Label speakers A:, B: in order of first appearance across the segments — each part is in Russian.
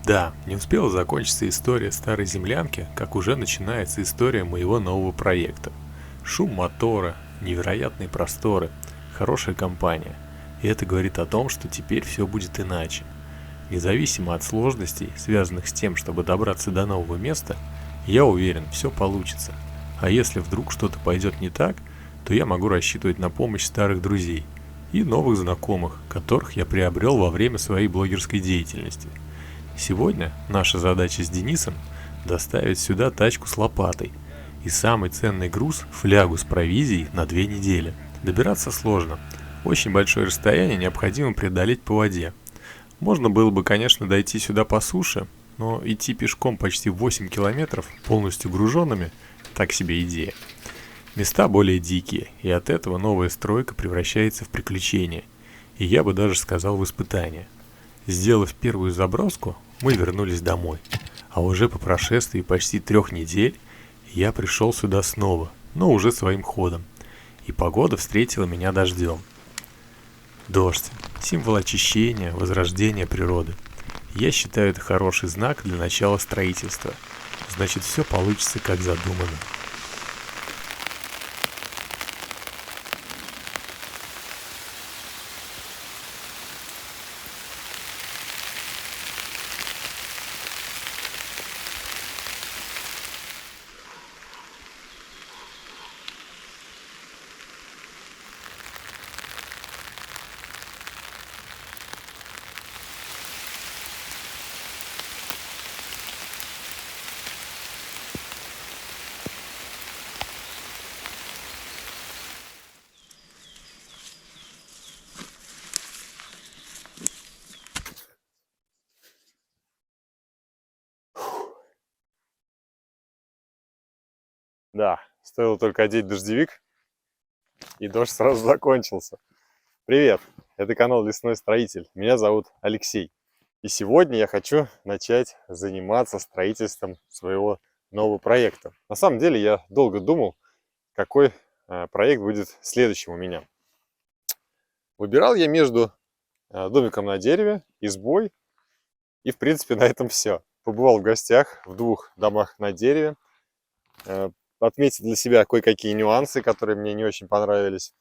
A: Да, не успела закончиться история старой землянки, как уже начинается история моего нового проекта. Шум мотора, невероятные просторы, хорошая компания. И это говорит о том, что теперь все будет иначе. Независимо от сложностей, связанных с тем, чтобы добраться до нового места, я уверен, все получится. А если вдруг что-то пойдет не так, то я могу рассчитывать на помощь старых друзей и новых знакомых, которых я приобрел во время своей блогерской деятельности. Сегодня наша задача с Денисом доставить сюда тачку с лопатой и самый ценный груз – флягу с провизией на 2 недели. Добираться сложно. Очень большое расстояние необходимо преодолеть по воде. Можно было бы, конечно, дойти сюда по суше, но идти пешком почти 8 километров полностью груженными – так себе идея. Места более дикие, и от этого новая стройка превращается в приключение, и я бы даже сказал в испытание. Сделав первую заброску, мы вернулись домой. А уже по прошествии почти 3 недель я пришел сюда снова, но уже своим ходом. И погода встретила меня дождем. Дождь – символ очищения, возрождения природы. Я считаю это хороший знак для начала строительства. Значит, все получится как задумано. Да, стоило только одеть дождевик, и дождь сразу закончился. Привет, это канал Лесной Строитель. Меня зовут Алексей. И сегодня я хочу начать заниматься строительством своего нового проекта. На самом деле я долго думал, какой проект будет следующим у меня. Выбирал я между домиком на дереве, избой, и в принципе на этом все. Побывал в гостях в 2 домах на дереве, отметил для себя кое-какие нюансы, которые мне не очень понравились.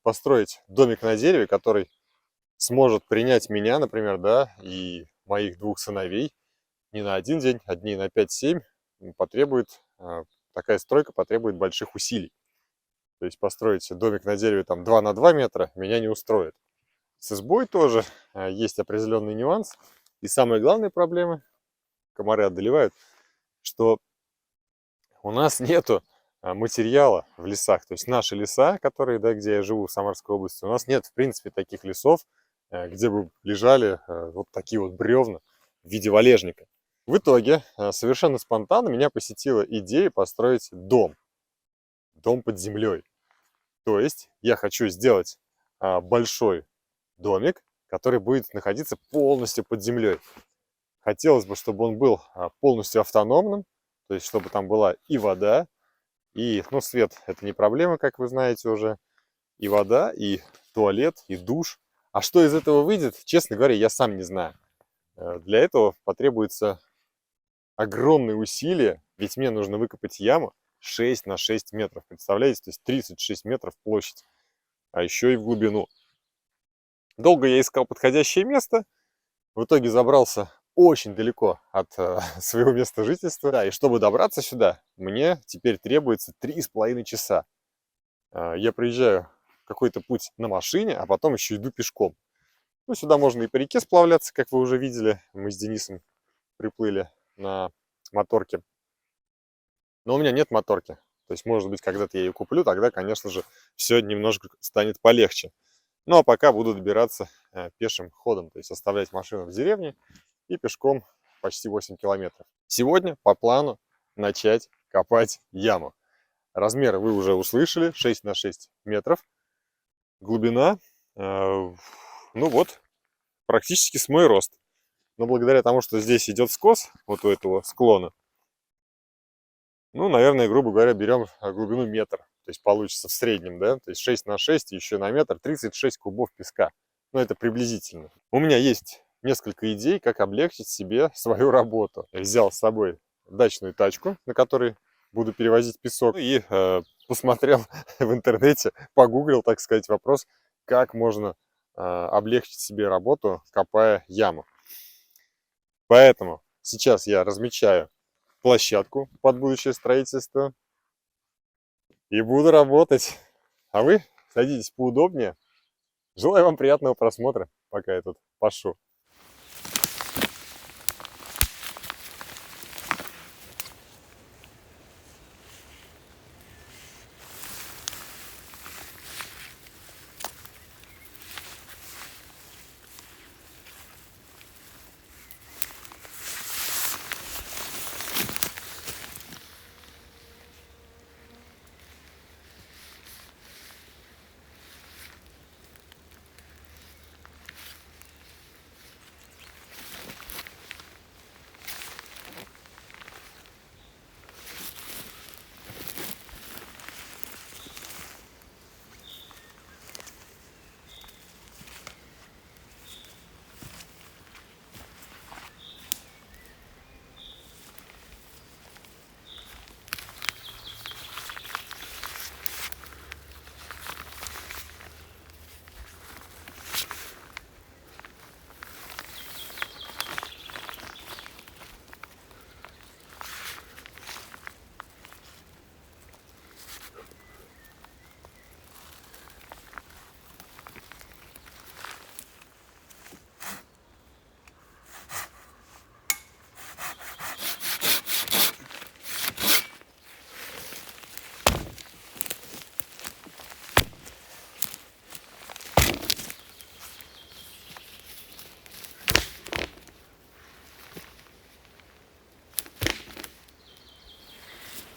A: Построить домик на дереве, который сможет принять меня, например, да, и моих 2 сыновей не на 1 день, а дней на 5-7, потребует, такая стройка потребует больших усилий. То есть построить домик на дереве там 2 на 2 метра меня не устроит. С избой тоже есть определенный нюанс. И самая главная проблема, комары одолевают, что у нас нету материала в лесах. То есть наши леса, которые, да, где я живу, в Самарской области, у нас нет, в принципе, таких лесов, где бы лежали вот такие вот бревна в виде валежника. В итоге, совершенно спонтанно меня посетила идея построить дом. Дом под землей. То есть я хочу сделать большой домик, который будет находиться полностью под землей. Хотелось бы, чтобы он был полностью автономным, то есть чтобы там была и вода, и, ну, свет это не проблема, как вы знаете уже, и вода, и туалет, и душ. А что из этого выйдет, честно говоря, я сам не знаю. Для этого потребуется огромные усилия, ведь мне нужно выкопать яму 6 на 6 метров, представляете, то есть 36 метров площадь, а еще и в глубину. Долго я искал подходящее место, в итоге забрался очень далеко от своего места жительства. Да, и чтобы добраться сюда, мне теперь требуется 3,5 часа. Я проезжаю какой-то путь на машине, а потом еще иду пешком. Ну, сюда можно и по реке сплавляться, как вы уже видели. Мы с Денисом приплыли на моторке. Но у меня нет моторки. То есть, может быть, когда-то я ее куплю, тогда, конечно же, все немножко станет полегче. Ну, а пока буду добираться пешим ходом, то есть оставлять машину в деревне и пешком почти 8 километров. Сегодня по плану начать копать яму. Размеры вы уже услышали, 6 на 6 метров. Глубина, ну вот, практически с мой рост. Но благодаря тому, что здесь идет скос, вот у этого склона, ну, наверное, грубо говоря, берем глубину метр. То есть получится в среднем, да, то есть 6 на 6 еще на метр, 36 кубов песка. Ну, это приблизительно. У меня есть несколько идей, как облегчить себе свою работу. Я взял с собой дачную тачку, на которой буду перевозить песок, и посмотрел в интернете, погуглил, так сказать, вопрос, как можно облегчить себе работу, копая яму. Поэтому сейчас я размечаю площадку под будущее строительство и буду работать. А вы садитесь поудобнее. Желаю вам приятного просмотра, пока я тут пашу.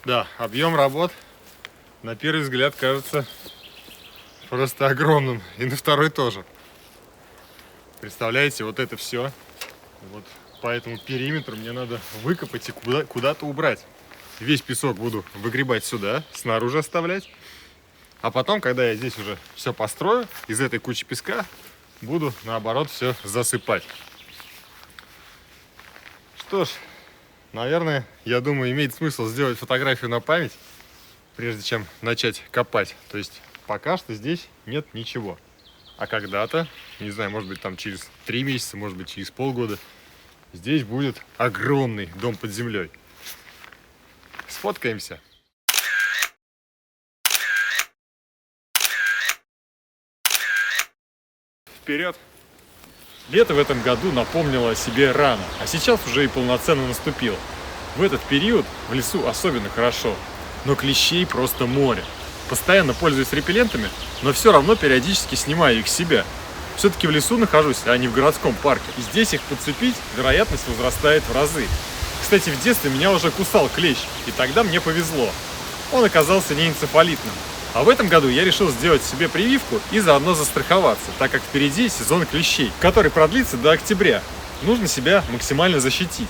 A: Да, объем работ на первый взгляд кажется просто огромным, и на второй тоже. Представляете, вот это все, вот по этому периметру мне надо выкопать и куда-то убрать. Весь песок буду выгребать сюда, снаружи оставлять. А потом, когда я здесь уже все построю, из этой кучи песка буду, наоборот, все засыпать. Что ж, наверное, я думаю, имеет смысл сделать фотографию на память, прежде чем начать копать. То есть пока что здесь нет ничего. А когда-то, не знаю, может быть там через 3 месяца, может быть через полгода, здесь будет огромный дом под землей. Сфоткаемся. Вперед! Лето в этом году напомнило о себе рано, а сейчас уже и полноценно наступило. В этот период в лесу особенно хорошо, но клещей просто море. Постоянно пользуюсь репеллентами, но все равно периодически снимаю их с себя. Все-таки в лесу нахожусь, а не в городском парке. И здесь их подцепить вероятность возрастает в разы. Кстати, в детстве меня уже кусал клещ, и тогда мне повезло. Он оказался неэнцефалитным. А в этом году я решил сделать себе прививку и заодно застраховаться, так как впереди сезон клещей, который продлится до октября. Нужно себя максимально защитить.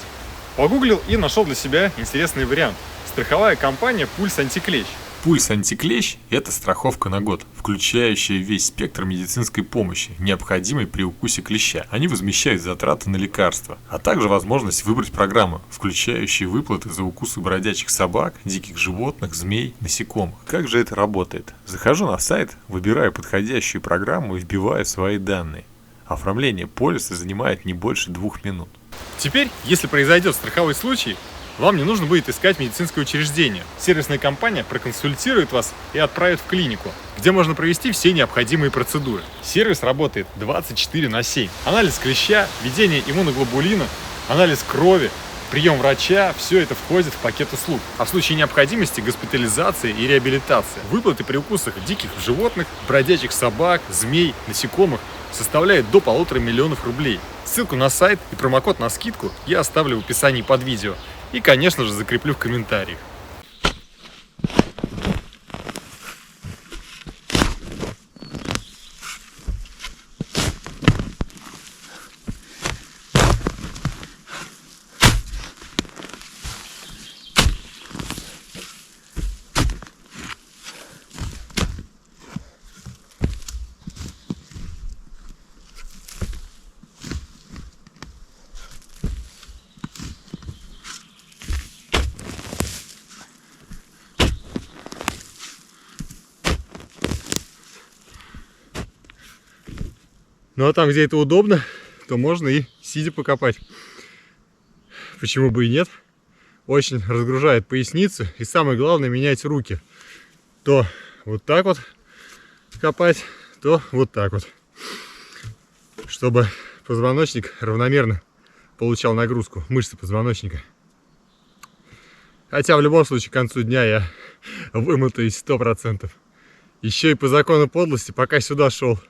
A: Погуглил и нашел для себя интересный вариант. Страховая компания «Пульс антиклещ».
B: Пульс антиклещ – это страховка на год, включающая весь спектр медицинской помощи, необходимой при укусе клеща. Они возмещают затраты на лекарства, а также возможность выбрать программу, включающую выплаты за укусы бродячих собак, диких животных, змей, насекомых. Как же это работает? Захожу на сайт, выбираю подходящую программу и вбиваю свои данные. Оформление полиса занимает не больше 2 минут.
A: Теперь, если произойдет страховой случай, вам не нужно будет искать медицинское учреждение. Сервисная компания проконсультирует вас и отправит в клинику, где можно провести все необходимые процедуры. Сервис работает 24/7. Анализ клеща, введение иммуноглобулина, анализ крови, прием врача – все это входит в пакет услуг. А в случае необходимости госпитализация и реабилитация. Выплаты при укусах диких животных, бродячих собак, змей, насекомых составляет до 1,5 миллиона рублей. Ссылку на сайт и промокод на скидку я оставлю в описании под видео. И, конечно же, закреплю в комментариях. Ну а там, где это удобно, то можно и сидя покопать. Почему бы и нет? Очень разгружает поясницу. И самое главное, менять руки. То вот так вот копать, то вот так вот. Чтобы позвоночник равномерно получал нагрузку, мышцы позвоночника. Хотя в любом случае к концу дня я вымотаюсь 100%. Еще и по закону подлости, пока сюда шел,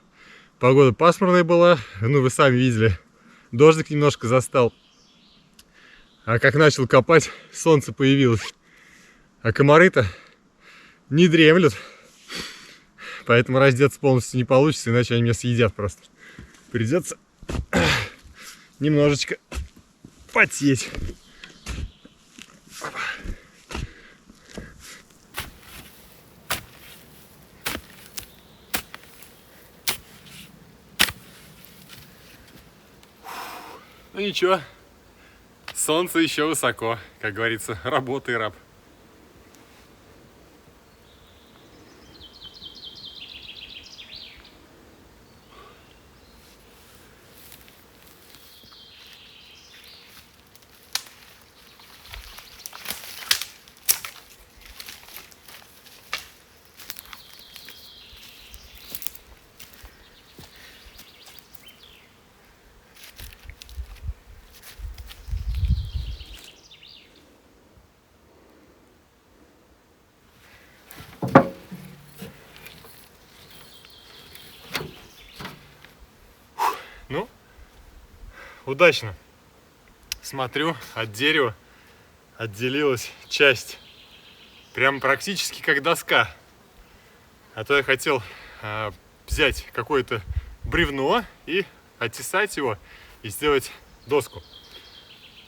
A: погода пасмурная была, ну вы сами видели, дождик немножко застал. А как начал копать, солнце появилось. А комары-то не дремлют. Поэтому раздеться полностью не получится, иначе они меня съедят просто. Придется немножечко потеть. Ну ничего, солнце еще высоко, как говорится, работай, раб. Ну, удачно. Смотрю, от дерева отделилась часть. Прям практически как доска. А то я хотел взять какое-то бревно и оттесать его и сделать доску.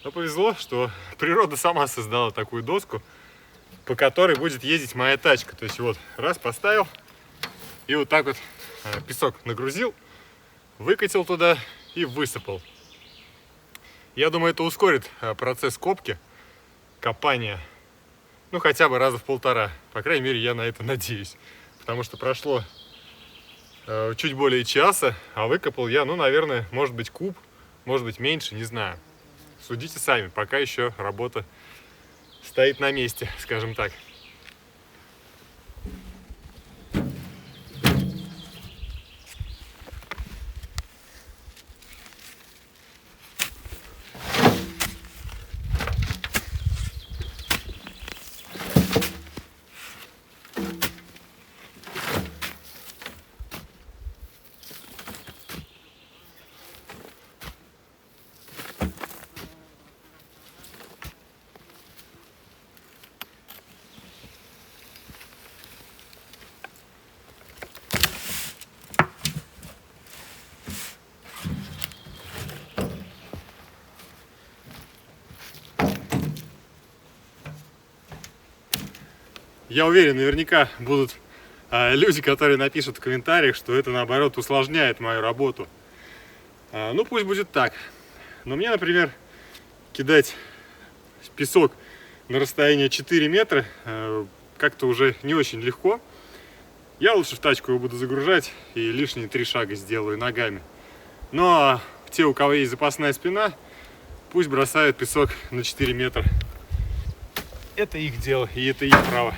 A: Но повезло, что природа сама создала такую доску, по которой будет ездить моя тачка. То есть вот раз поставил и вот так вот песок нагрузил, выкатил туда и высыпал. Я думаю, это ускорит процесс копки, копания, ну хотя бы раза в полтора. По крайней мере, я на это надеюсь. Потому что прошло чуть более часа, а выкопал я, ну, наверное, может быть куб, может быть меньше, не знаю. Судите сами, пока еще работа стоит на месте, скажем так. Я уверен, наверняка будут люди, которые напишут в комментариях, что это, наоборот, усложняет мою работу. Ну, пусть будет так. Но мне, например, кидать песок на расстояние 4 метра как-то уже не очень легко. Я лучше в тачку его буду загружать и лишние 3 шага сделаю ногами. Ну, а те, у кого есть запасная спина, пусть бросают песок на 4 метра. Это их дело, и это их право.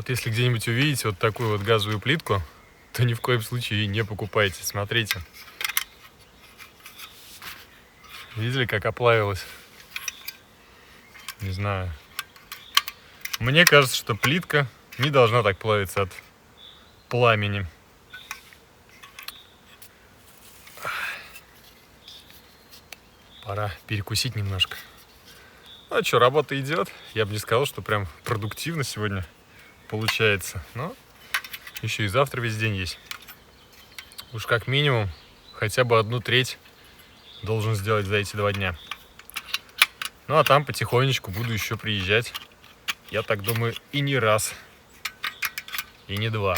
C: Вот если где-нибудь увидите вот такую вот газовую плитку, то ни в коем случае ее не покупайте. Смотрите. Видели, как оплавилась? Не знаю. Мне кажется, что плитка не должна так плавиться от пламени. Пора перекусить немножко. Ну а что, работа идет. Я бы не сказал, что прям продуктивно сегодня получается. Но еще и завтра весь день есть. Уж как минимум хотя бы 1/3 должен сделать за эти 2 дня. Ну а там потихонечку буду еще приезжать. Я так думаю, и не раз, и не 2.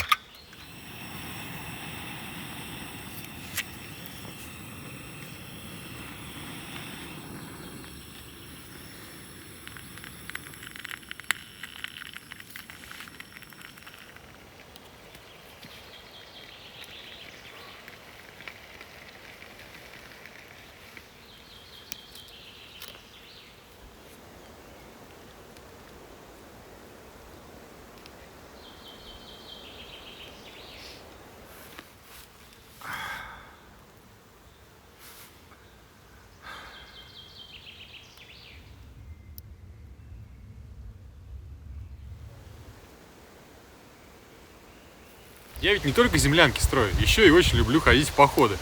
C: Я ведь не только землянки строю, еще и очень люблю ходить в походы.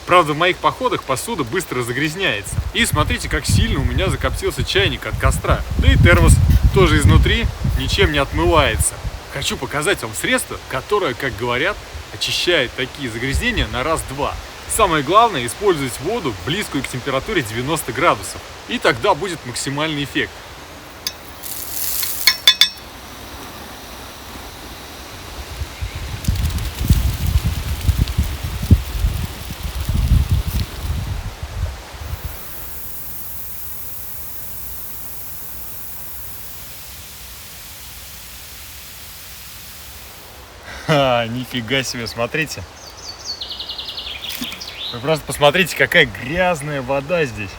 C: Правда, в моих походах посуда быстро загрязняется. И смотрите, как сильно у меня закоптился чайник от костра. Да и термос тоже изнутри ничем не отмывается. Хочу показать вам средство, которое, как говорят, очищает такие загрязнения на раз-два. Самое главное — использовать воду, близкую к температуре 90 градусов. И тогда будет максимальный эффект. Нифига себе, смотрите. Вы просто посмотрите, какая грязная вода здесь.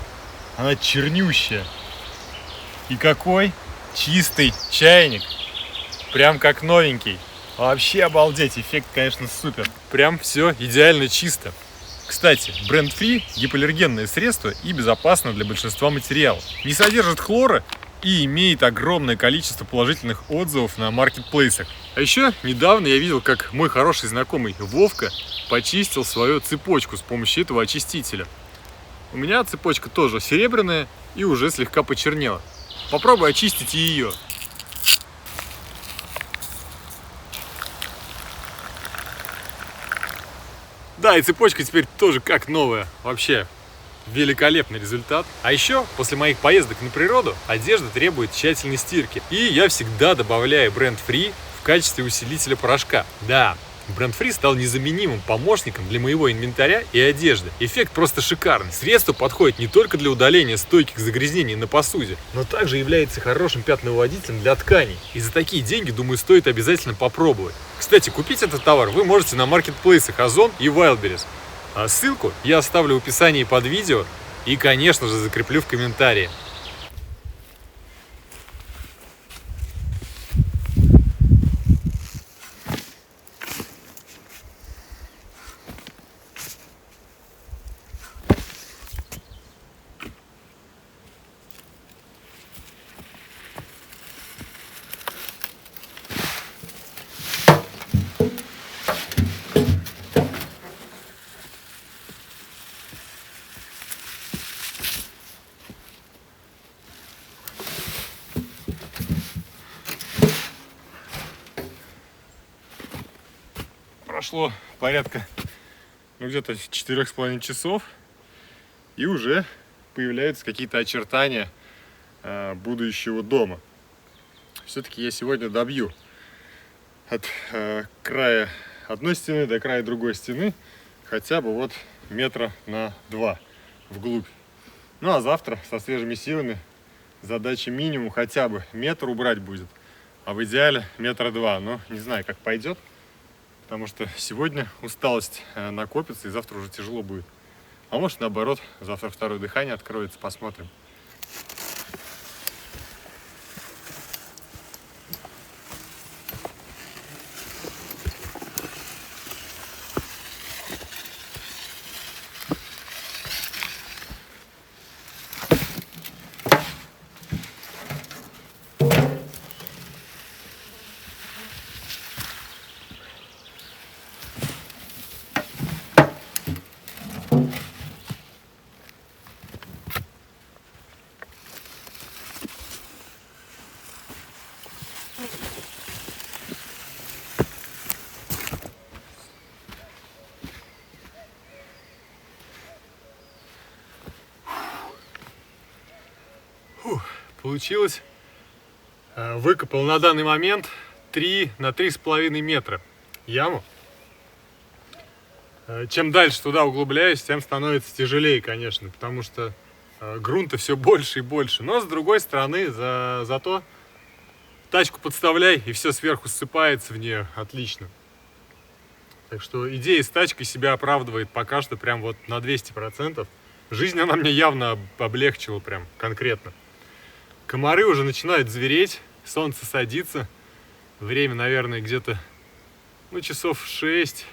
C: Она чернющая. И какой чистый чайник. Прям как новенький. Вообще обалдеть, эффект, конечно, супер. Прям все идеально чисто. Кстати, бренд-фри – гипоаллергенное средство и безопасно для большинства материалов. Не содержит хлора и имеет огромное количество положительных отзывов на маркетплейсах. А еще недавно я видел, как мой хороший знакомый Вовка почистил свою цепочку с помощью этого очистителя. У меня цепочка тоже серебряная и уже слегка почернела. Попробуй очистить и ее. Да, и цепочка теперь тоже как новая. Вообще великолепный результат. А еще после моих поездок на природу одежда требует тщательной стирки. И я всегда добавляю бренд-фри в качестве усилителя порошка. Да, бренд-фри стал незаменимым помощником для моего инвентаря и одежды. Эффект просто шикарный. Средство подходит не только для удаления стойких загрязнений на посуде, но также является хорошим пятновыводителем для тканей. И за такие деньги, думаю, стоит обязательно попробовать. Кстати, купить этот товар вы можете на маркетплейсах Озон и Wildberries. А ссылку я оставлю в описании под видео и, конечно же, закреплю в комментарии. Прошло порядка, где-то 4,5 часов, и уже появляются какие-то очертания будущего дома. Все-таки я сегодня добью от края одной стены до края другой стены хотя бы вот 1-2 метра вглубь. Ну а завтра со свежими силами задача минимум хотя бы 1 метр убрать будет, а в идеале 2 метра. Но не знаю, как пойдет. Потому что сегодня усталость накопится, и завтра уже тяжело будет. А может, наоборот, завтра второе дыхание откроется, посмотрим. Получилось. Выкопал на данный момент 3 на 3,5 метра яму. Чем дальше туда углубляюсь, тем становится тяжелее, конечно, потому что грунта все больше и больше. Но с другой стороны, зато тачку подставляй, и все сверху ссыпается в нее отлично. Так что идея с тачкой себя оправдывает пока что прям вот на 200%. Жизнь она мне явно облегчила прям конкретно. Комары уже начинают звереть, солнце садится. Время, наверное, где-то, часов 6.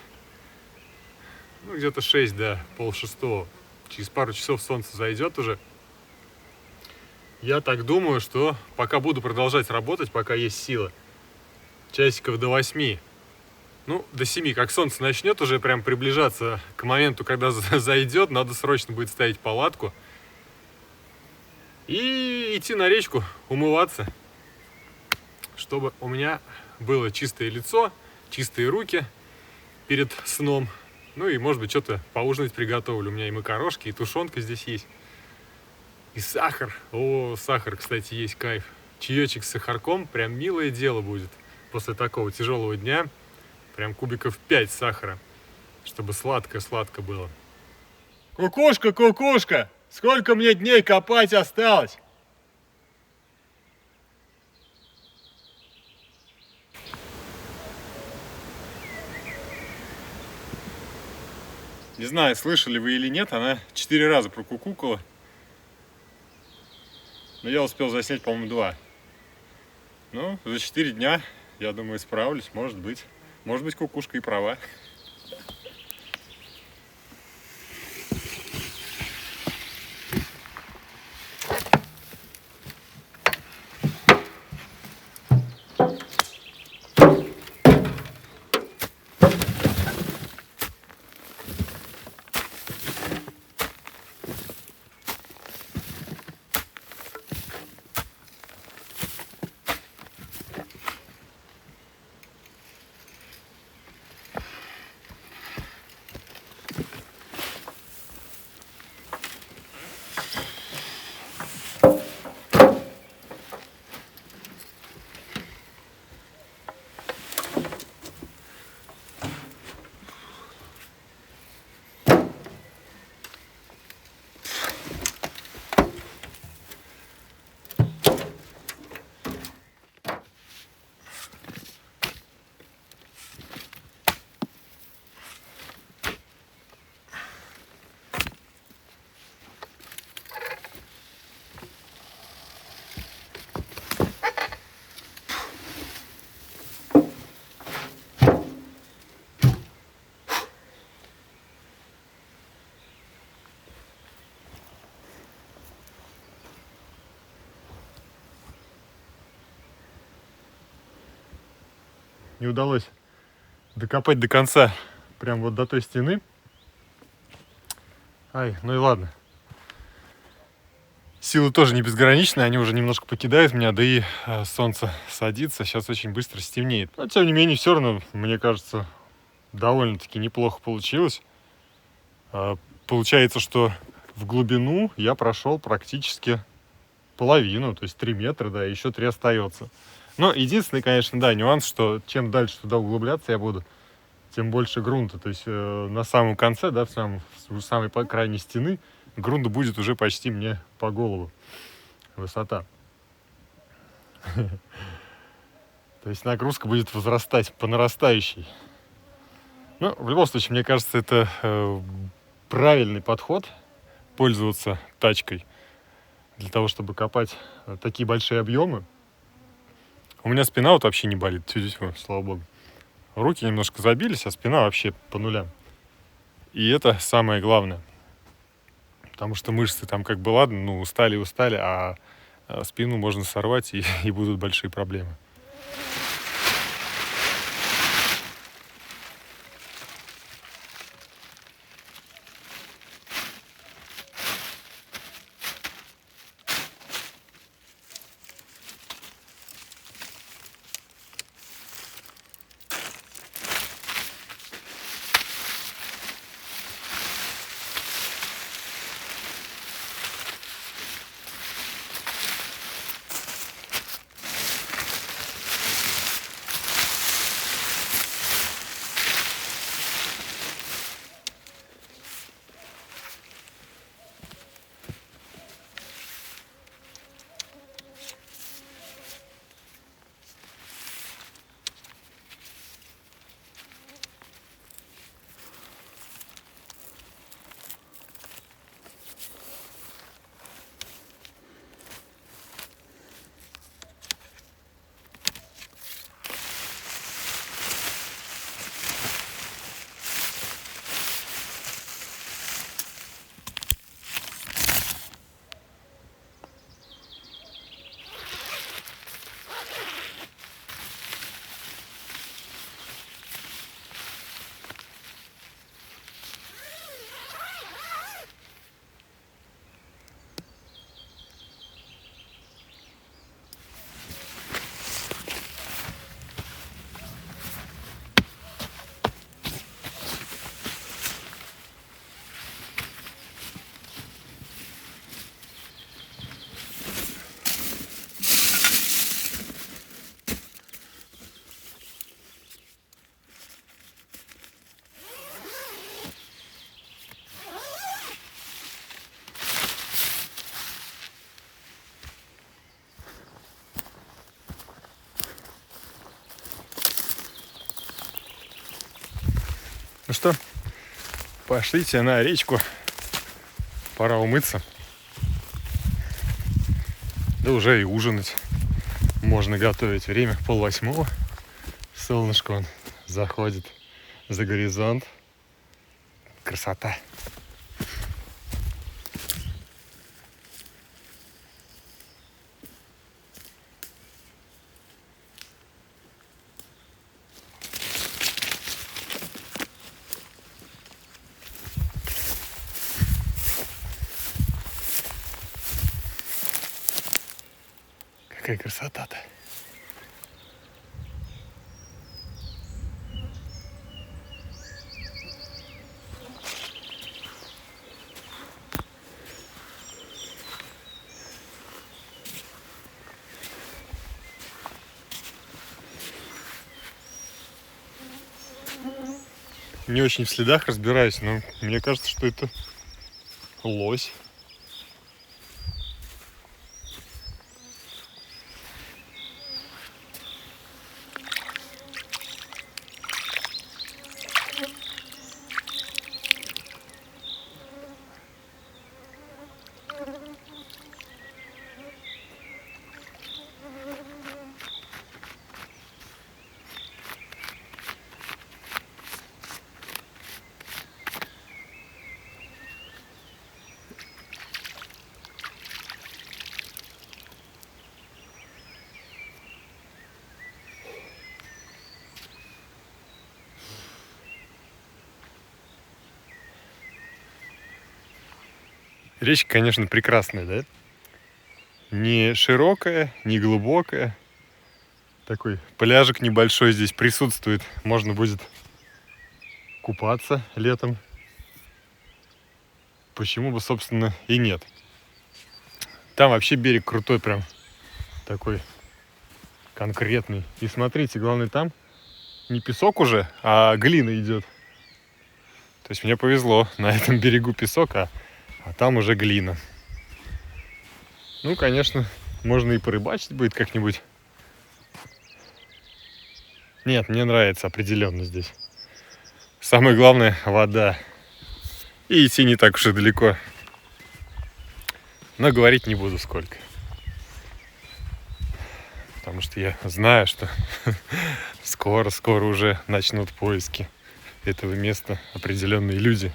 C: Где-то 6, да, 5:30. Через пару часов солнце зайдет уже. Я так думаю, что пока буду продолжать работать, пока есть сила, часиков до 8. До 7, как солнце начнет уже прям приближаться к моменту, когда зайдет, надо срочно будет ставить палатку. И идти на речку, умываться, чтобы у меня было чистое лицо, чистые руки перед сном. И, может быть, что-то поужинать приготовлю. У меня и макарошки, и тушенка здесь есть. И сахар. О, сахар, кстати, есть, кайф. Чаечек с сахарком, прям милое дело будет. После такого тяжелого дня, прям кубиков 5 сахара, чтобы сладко-сладко было. Кукушка, кукушка! Сколько мне дней копать осталось? Не знаю, слышали вы или нет, она 4 раза прокукукала. Но я успел заснять, по-моему, 2. За 4 дня, я думаю, справлюсь, может быть. Может быть, кукушка и права. Не удалось докопать до конца, прям вот до той стены. И ладно. Силы тоже не безграничные, они уже немножко покидают меня, да и солнце садится, сейчас очень быстро стемнеет. Но, тем не менее, все равно, мне кажется, довольно-таки неплохо получилось. Получается, что в глубину я прошел практически половину, то есть 3 метра, да, еще 3 остается. Но единственный, конечно, да, нюанс, что чем дальше туда углубляться я буду, тем больше грунта. То есть на самом конце, да, в самой крайней стены грунта будет уже почти мне по голову высота. То есть нагрузка будет возрастать по нарастающей. В любом случае, мне кажется, это правильный подход пользоваться тачкой для того, чтобы копать такие большие объемы. У меня спина вот вообще не болит, слава богу. Руки немножко забились, а спина вообще по нулям. И это самое главное. Потому что мышцы там как бы ладно, устали, а спину можно сорвать, и будут большие проблемы. Ну что, пошлите на речку. Пора умыться. Да уже и ужинать. Можно готовить. Время 7:30. Солнышко он заходит за горизонт. Красота. Какая красота-то. Не очень в следах разбираюсь, но мне кажется, что это лось. Речка, конечно, прекрасная, да? Не широкая, не глубокая. Такой пляжик небольшой здесь присутствует. Можно будет купаться летом. Почему бы, собственно, и нет. Там вообще берег крутой прям. Такой конкретный. И смотрите, главное, там не песок уже, а глина идет. То есть мне повезло. На этом берегу песок, а там уже глина. Ну, конечно, можно и порыбачить будет как-нибудь. Нет, мне нравится определенно здесь. Самое главное — вода. И идти не так уж и далеко. Но говорить не буду сколько. Потому что я знаю, что скоро уже начнут поиски этого места определенные люди.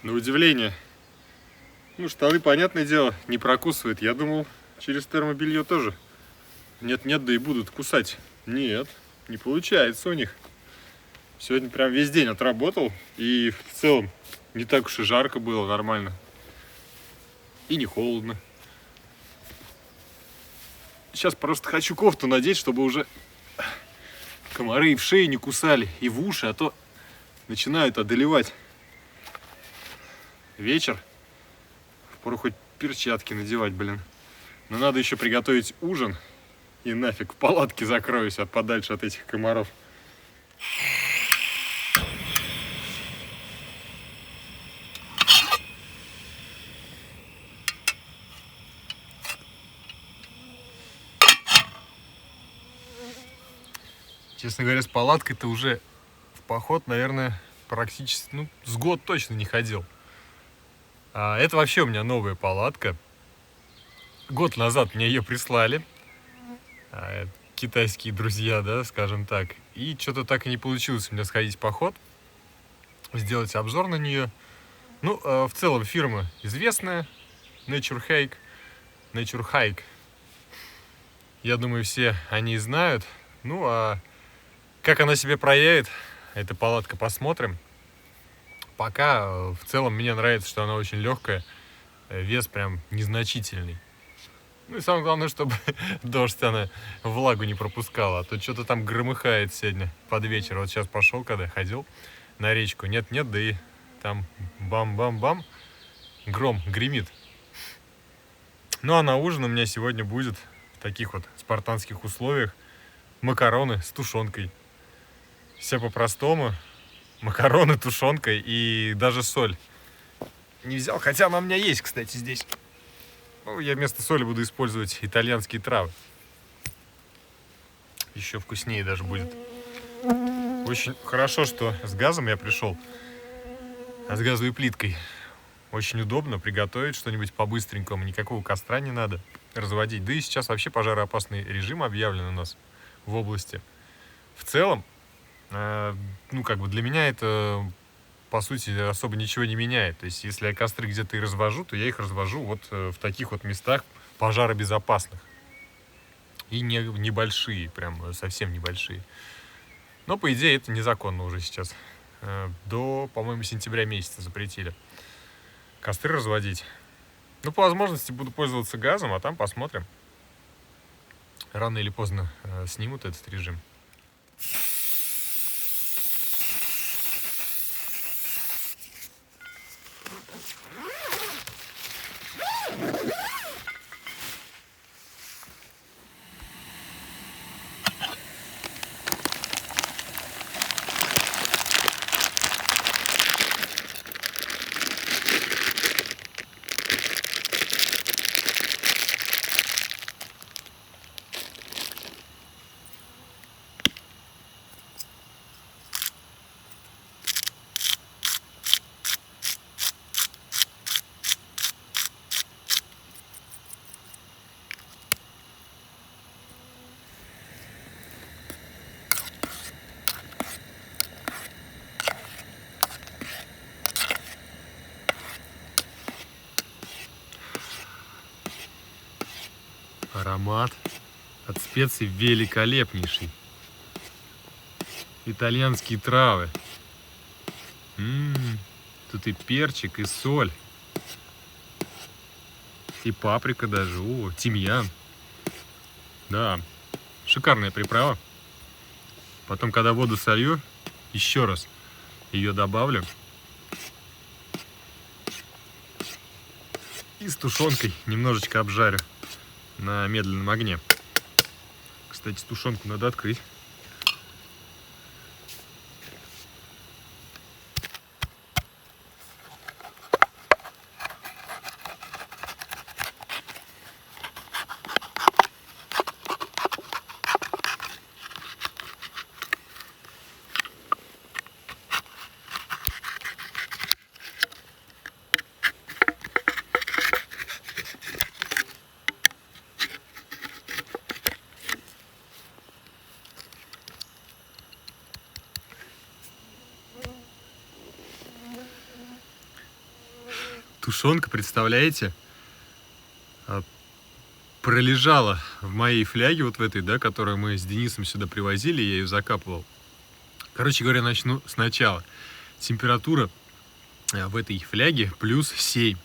C: На удивление. Ну, штаны, понятное дело, не прокусывает. Я думал, через термобелье тоже. Нет-нет, да и будут кусать. Нет, не получается у них. Сегодня прям весь день отработал. И в целом не так уж и жарко было, нормально. И не холодно. Сейчас просто хочу кофту надеть, чтобы уже комары и в шею не кусали, и в уши, а то начинают одолевать. Вечер. Впору хоть перчатки надевать, блин. Но надо еще приготовить ужин. И нафиг в палатке закроюсь подальше от этих комаров. Честно говоря, с палаткой-то уже в поход, наверное, практически, с год точно не ходил. Это вообще у меня новая палатка. Год назад мне ее прислали. Китайские друзья, да, скажем так. И что-то так и не получилось у меня сходить в поход, сделать обзор на нее. В целом фирма известная. Nature Hike. Я думаю, все они знают. А как она себя проявит, эта палатка, посмотрим. Пока в целом мне нравится, что она очень легкая. вес прям незначительный. Ну и самое главное, чтобы дождь она влагу не пропускала, а то что-то там громыхает сегодня под вечер. Вот сейчас пошел, когда ходил на речку, нет-нет, да и там бам-бам-бам, гром гремит. Ну а на ужин у меня сегодня будет в таких вот спартанских условиях макароны с тушенкой. Все по-простому. Макароны, тушенка и даже соль не взял. Хотя она у меня есть, кстати, здесь. Ну, я вместо соли буду использовать итальянские травы. Еще вкуснее даже будет. Очень хорошо, что с газом я пришел. А с газовой плиткой. Очень удобно приготовить что-нибудь по-быстренькому. Никакого костра не надо разводить. Да и сейчас вообще пожароопасный режим объявлен у нас в области. В целом, ну, как бы для меня это, по сути, особо ничего не меняет. То есть, если я костры где-то и развожу, то я их развожу вот в таких вот местах пожаробезопасных. И небольшие, прям совсем небольшие. Но, по идее, это незаконно уже сейчас. До, по-моему, сентября месяца запретили костры разводить. Ну, по возможности буду пользоваться газом, а там посмотрим. Рано или поздно снимут этот режим. Аромат от специй великолепнейший. Итальянские травы. Тут и перчик, и соль. И паприка даже. О, тимьян. Да, шикарная приправа. Потом, когда воду солью, еще раз ее добавлю. И с тушенкой немножечко обжарю на медленном огне. Кстати, тушенку надо открыть. Тушенка, представляете, пролежала в моей фляге, вот в этой, да, которую мы с Денисом сюда привозили, я ее закапывал. Короче говоря, начну сначала. Температура в этой фляге плюс 7.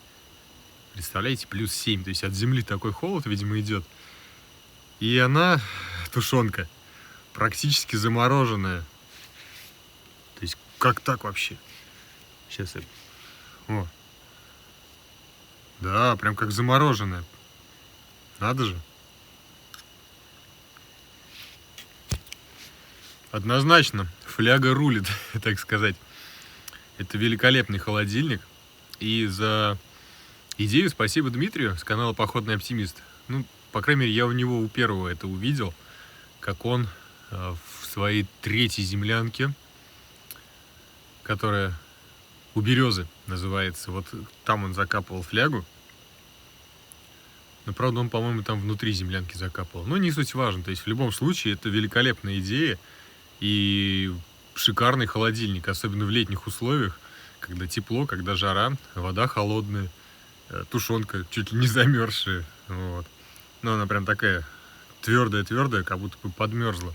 C: Представляете, плюс 7. То есть от земли такой холод, видимо, идет. И она, тушенка, практически замороженная. То есть как так вообще? Сейчас я... О. Да, прям как замороженная. Надо же. Однозначно, фляга рулит, так сказать. Это великолепный холодильник. И за идею спасибо Дмитрию с канала Походный Оптимист. Ну, по крайней мере, я у него у первого это увидел, как он в своей третьей землянке, которая у березы называется, вот там он закапывал флягу. Но, правда, он, по-моему, там внутри землянки закапывал. Но не суть важно. То есть, в любом случае, это великолепная идея и шикарный холодильник, особенно в летних условиях, когда тепло, когда жара, вода холодная, тушенка чуть ли не замерзшая. Вот. Но она прям такая твердая-твердая, как будто бы подмерзла.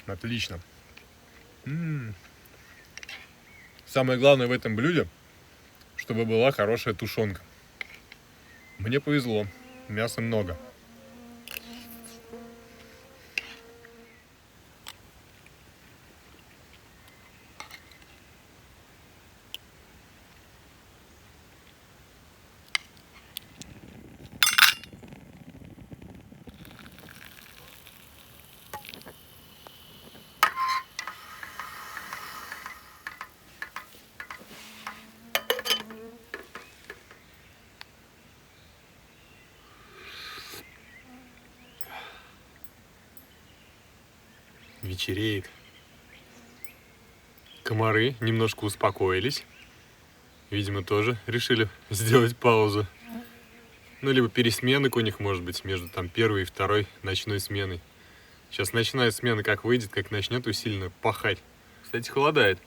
C: Отлично. Самое главное в этом блюде, чтобы была хорошая тушенка. Мне повезло, мяса много. Вечереет. Комары немножко успокоились. Видимо, тоже решили сделать паузу. Ну, либо пересменок у них, может быть, между там первой и второй ночной сменой. Сейчас ночная смена как выйдет, как начнет усиленно пахать. Кстати, холодает.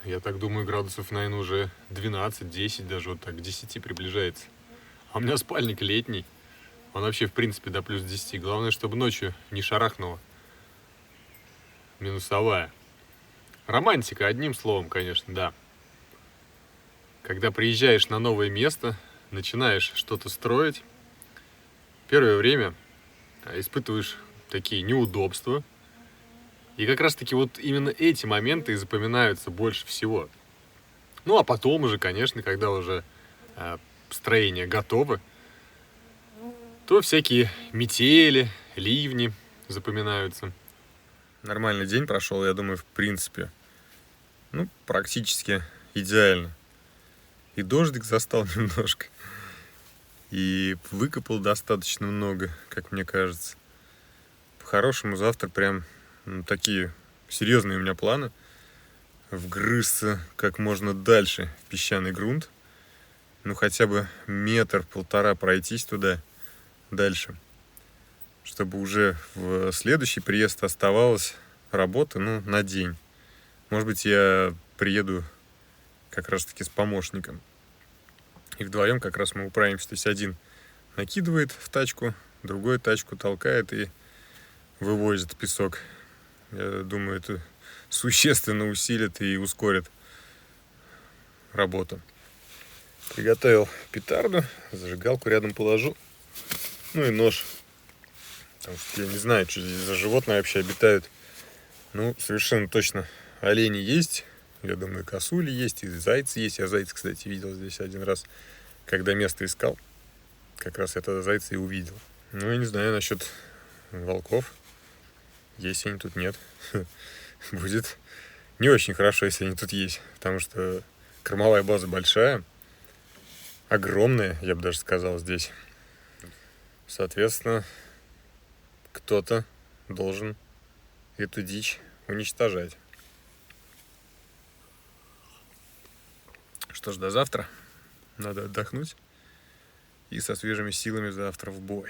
C: Я так думаю, градусов, наверное, уже 12-10, даже вот так к 10 приближается. А у меня спальник летний. Он вообще, в принципе, до плюс 10. Главное, чтобы ночью не шарахнуло. Минусовая. Романтика, одним словом, конечно, да. Когда приезжаешь на новое место, начинаешь что-то строить, первое время испытываешь такие неудобства. И как раз-таки вот именно эти моменты и запоминаются больше всего. Ну, а потом уже, конечно, когда уже строение готово, то всякие метели, ливни запоминаются. Нормальный день прошел, я думаю, в принципе. Ну, практически идеально. И дождик застал немножко. И выкопал достаточно много, как мне кажется. По-хорошему, завтра прям такие серьезные у меня планы. Вгрызться как можно дальше в песчаный грунт. Ну, хотя бы 1-1,5 метра пройтись туда дальше. Чтобы уже в следующий приезд оставалась работа, ну, на день. Может быть, я приеду как раз-таки с помощником. И вдвоем как раз мы управимся. То есть один накидывает в тачку, другой тачку толкает и вывозит песок. Я думаю, это существенно усилит и ускорит работу. Приготовил петарду, зажигалку рядом положу. Ну и нож. Потому что я не знаю, что здесь за животные вообще обитают. Ну, совершенно точно олени есть. Я думаю, косули есть, и зайцы есть. Я зайца, кстати, видел здесь один раз, когда место искал. Как раз я тогда зайца и увидел. Ну, я не знаю насчет волков. Если они тут нет, будет не очень хорошо, если они тут есть. Потому что кормовая база большая, огромная, я бы даже сказал, здесь. Соответственно, кто-то должен эту дичь уничтожать. Что ж, до завтра. Надо отдохнуть. И со свежими силами завтра в бой.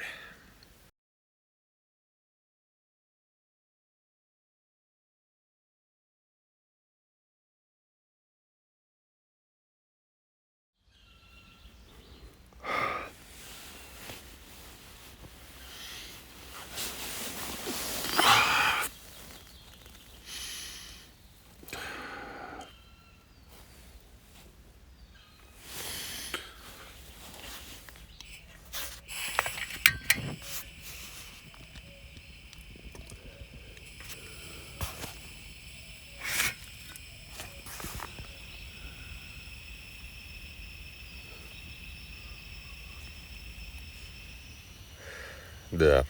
C: Да,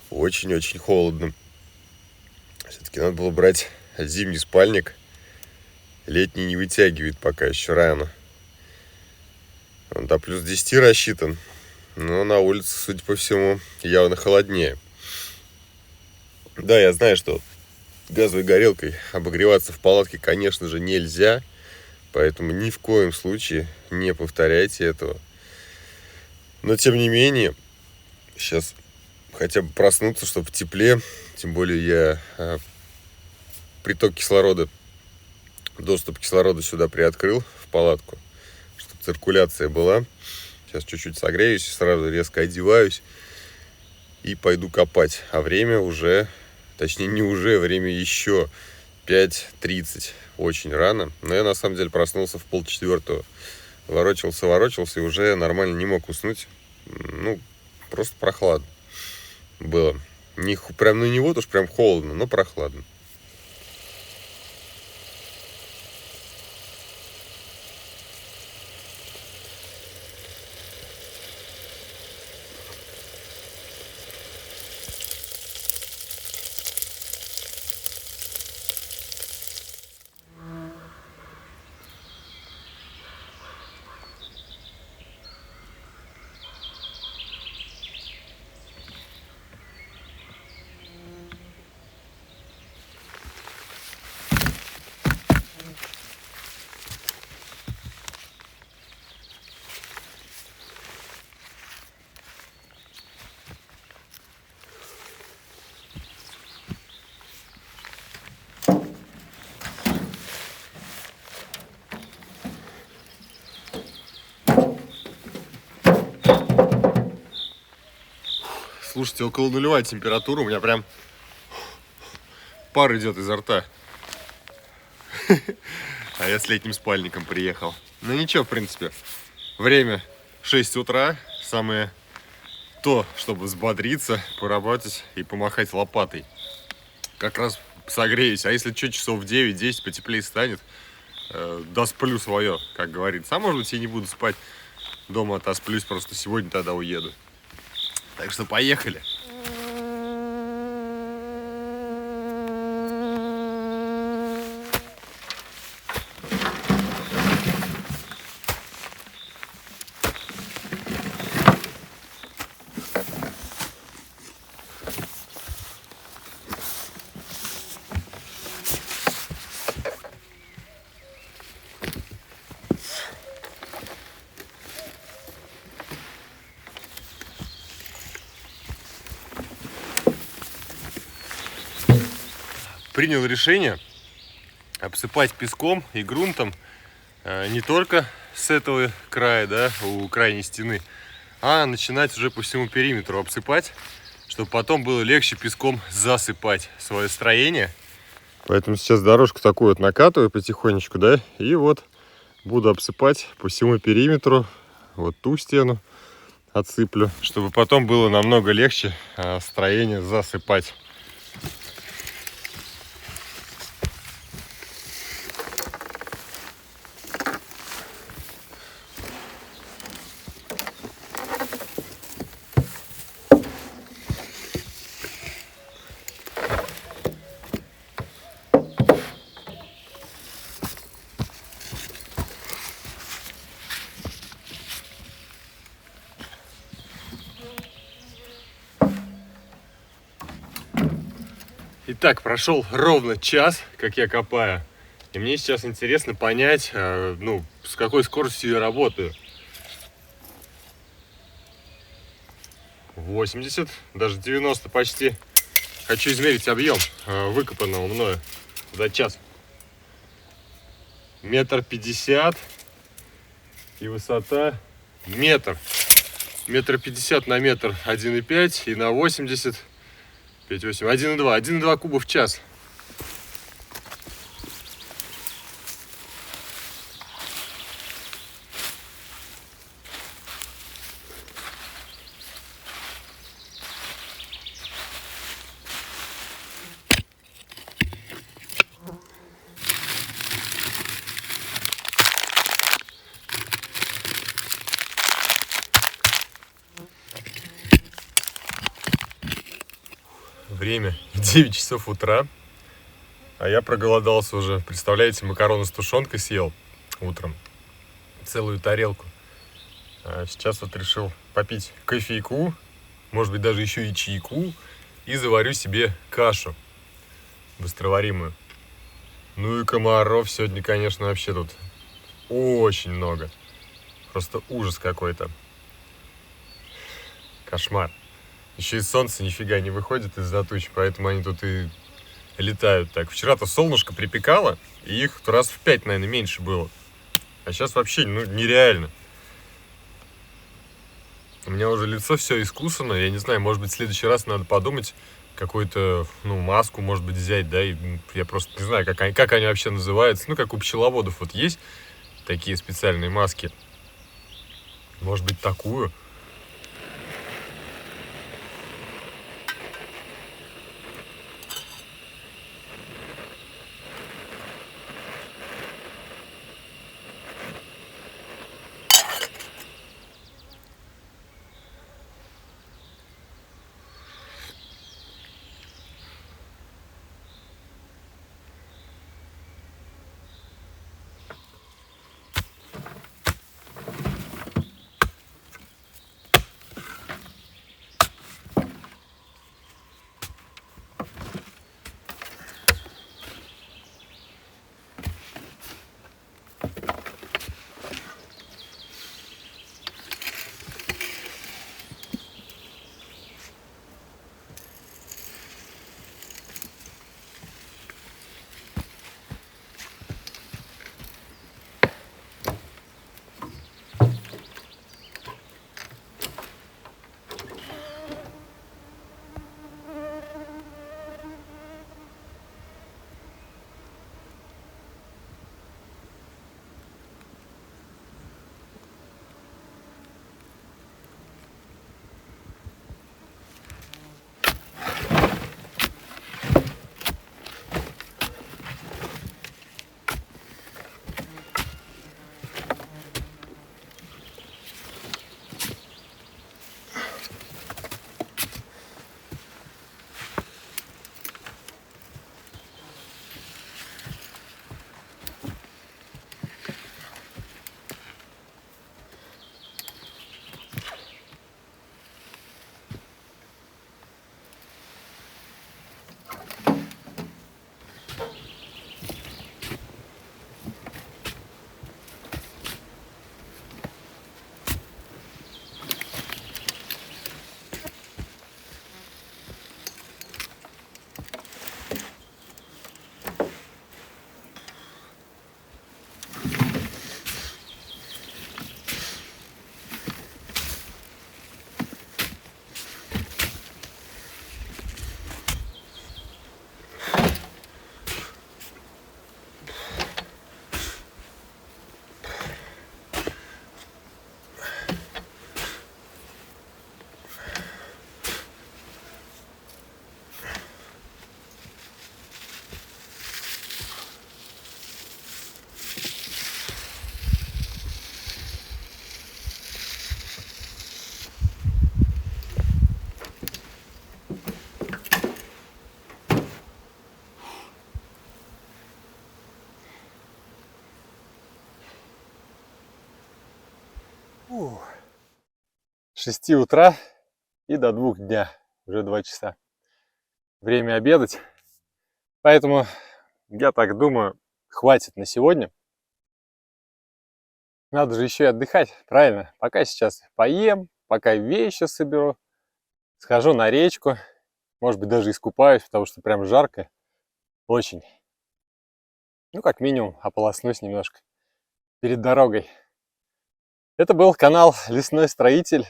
C: очень-очень холодно. Все-таки надо было брать зимний спальник. Летний не вытягивает пока, еще рано. Он до плюс 10 рассчитан. Но на улице, судя по всему, явно холоднее. Да, я знаю, что газовой горелкой обогреваться в палатке, конечно же, нельзя. Поэтому ни в коем случае не повторяйте этого. Но, тем не менее, сейчас хотя бы проснуться, чтобы в тепле. Тем более я приток кислорода, доступ кислорода сюда приоткрыл в палатку, чтобы циркуляция была. Сейчас чуть-чуть согреюсь, сразу резко одеваюсь
D: и пойду копать. А время уже, точнее не уже, время еще 5:30. Очень рано. Но я на самом деле проснулся в 3:30. Ворочался и уже нормально не мог уснуть. Ну, просто прохладно было. Прям, ну не вот уж прям холодно, но прохладно. Слушайте, около нулевая температура, у меня прям пар идет изо рта. А я с летним спальником приехал. Ну ничего, в принципе. Время 6 утра. Самое то, чтобы взбодриться, поработать и помахать лопатой. Как раз согреюсь. А если что, часов в 9-10 потеплее станет, досплю свое, как говорится. А может быть, и не буду спать дома, отосплюсь, просто сегодня тогда уеду. Так что поехали. Принял решение обсыпать песком и грунтом не только с этого края, да, у крайней стены, а начинать уже по всему периметру обсыпать, чтобы потом было легче песком засыпать свое строение. Поэтому сейчас дорожку такую вот накатываю потихонечку, да, и вот буду обсыпать по всему периметру, вот ту стену отсыплю, чтобы потом было намного легче строение засыпать. Итак, прошел ровно час, как я копаю. И мне сейчас интересно понять, ну, с какой скоростью я работаю. 80, даже 90 почти. Хочу измерить объем выкопанного мною за час. 1,50 м и высота метр. 1,50 м на метр 1,5 и на 80 5,8, 1,2 куба в час. Время 9 часов утра, а я проголодался уже. Представляете, макароны с тушенкой съел утром, целую тарелку. А сейчас вот решил попить кофейку, может быть даже еще и чайку, и заварю себе кашу быстроваримую. Ну и комаров сегодня, конечно, вообще тут очень много. Просто ужас какой-то. Кошмар. Еще и солнце нифига не выходит из-за туч, поэтому они тут и летают так. Вчера-то солнышко припекало, и их раз в 5, наверное, меньше было. А сейчас вообще, ну, нереально. У меня уже лицо все искусано. Я не знаю, может быть, в следующий раз надо подумать, какую-то, маску, может быть, взять, да, и я просто не знаю, как они вообще называются. Ну, как у пчеловодов вот есть такие специальные маски. Может быть, такую.
A: С 6 утра и до 2 дня, уже 2 часа. Время обедать. Поэтому, я так думаю, хватит на сегодня. Надо же еще и отдыхать, правильно? Пока сейчас поем, пока вещи соберу, схожу на речку, может быть, даже искупаюсь, потому что прям жарко. Очень. Ну, как минимум, ополоснусь немножко перед дорогой. Это был канал Лесной Строитель.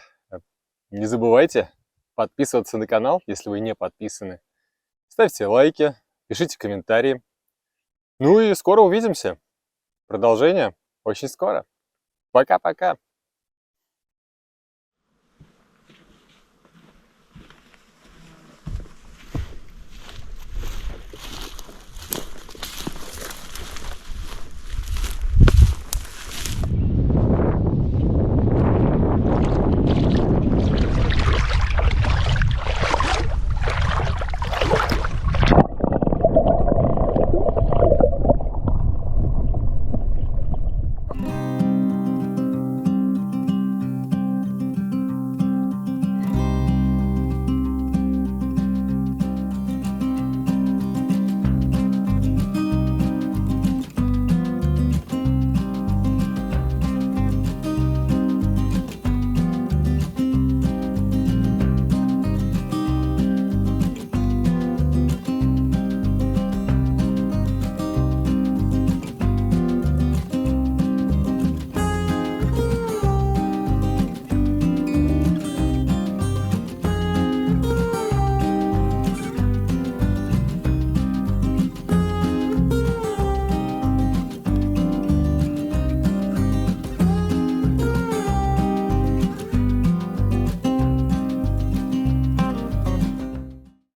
A: Не забывайте подписываться на канал, если вы не подписаны. Ставьте лайки, пишите комментарии. Ну и скоро увидимся. Продолжение очень скоро. Пока-пока.